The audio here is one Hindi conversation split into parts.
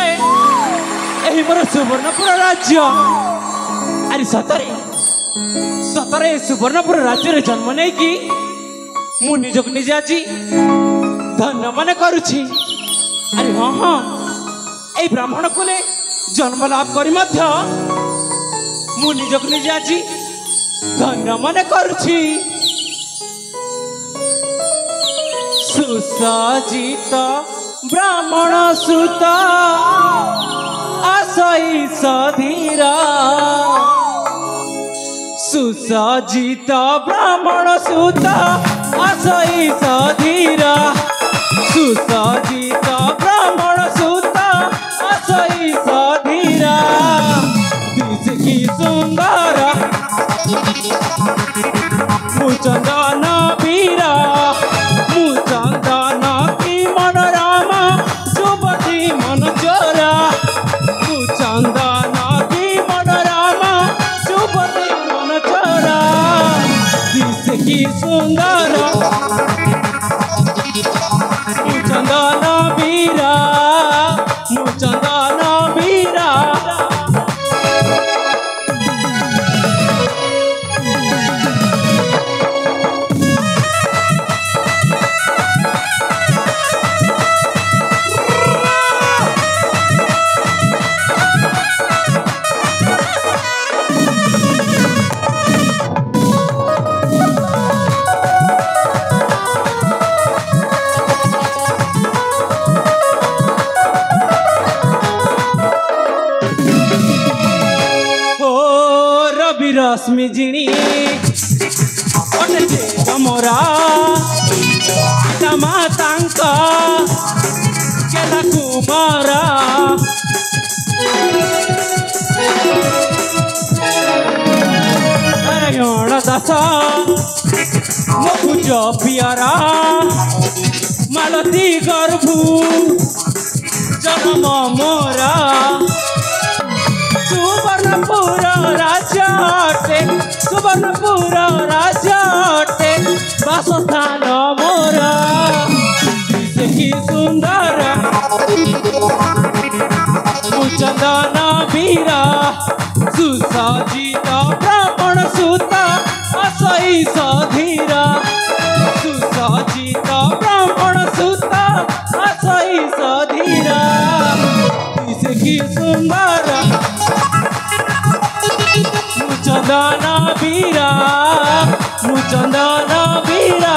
यही मोर सुवर्णपुर राज्य। अरे सतरे सतरे सुवर्णपुर राज्य जन्म नहीं कि मु निजक निजे आज धन्य मन करुछि। अरे हाँ हाँ ए ब्राह्मण कुले जन्म लाभ करी मध्य मु निजक निजे आज धन्य मन करुछि। सुसज्जित ब्राह्मण सुत आशई सधीरा सुसज्जित ब्राह्मण सुत आशई सधीरा सुसज्जित ब्राह्मण सुत आशई सधीरा दिस की सुंदर मुचंदन वीरा मुचंदन की मनोरम युवती मन चोरा मुचंदन की मनोरम युवती मन चोरा दिस की सुंदर मुचंदन वीरा मुचंदन वीरा। रश्मि जिणी मोरा माता केला कुमारा दास मुकुज पियारा मालती गर्भु जन्म मोरा सुवर्णपुर राजा अटे सुवर्णपुर राजा अटे वासस्थान मोरा देखी सुंदर मुचंदन वीरा सुसज्जित ब्राह्मण सुत आशई सधीरा सुसज्जित ब्राह्मण सुत आशई सधीरा देखी सुंदर मुचंदन वीरा मुचंदन वीरा।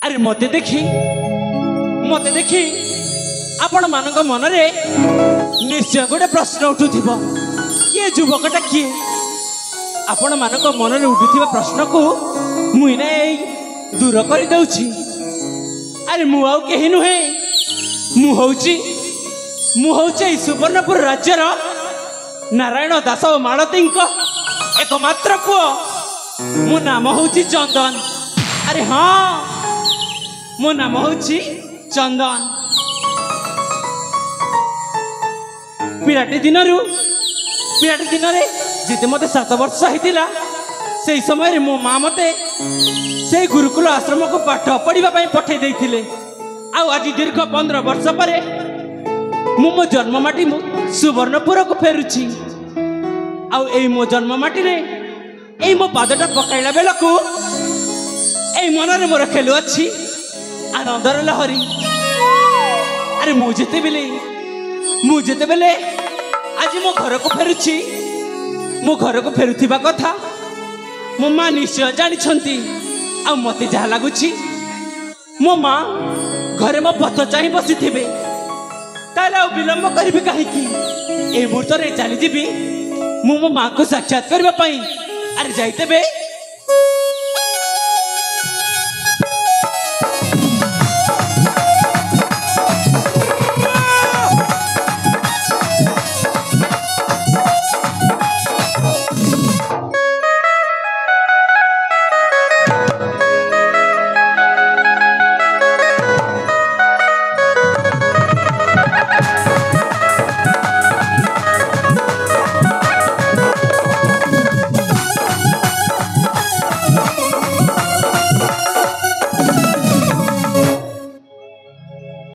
अरे मते देखी आपण मानक मन रे निश्चय गोटे प्रश्न उठुथिबो किए युवकटा किए आपण मानक मन रे उठुथिबा प्रश्न को मुई नै दूर कर दउछि। अरे मु आउ केहि नुहे मु होउछि सुवर्णपुर राज्यर नारायण दास मालती एकमात्र पुओ मो नाम होउछि चंदन। अरे हाँ मो नाम होउछि चंदन। पिराटी दिन जिते मते 7 वर्ष होता से समय मो माँ मते से गुरुकुल आश्रम को पाठ पढ़ा पठे देइथिले। आज दीर्घ 15 वर्ष पर मो जन्ममाटी सुवर्णपुर को फेरुछि। मो जन्ममाटी रे मो पादटा पकाइला बेला को मन रे मोर खेलु अछि आनंदर लहरी। अरे मुझे बेले आज मो घर को फेरुछि मो घर को फेरुथिबा कथा मो माँ निश्चय जानी मते जहा लगुछि मो माँ घरे मो पथ चाहि बसी थिबे ताला विलंब करिबे काहेकि ए मुहूर्त रे चली जीबी मो माँ को साक्षात करबा पई। अरे जाइतेबे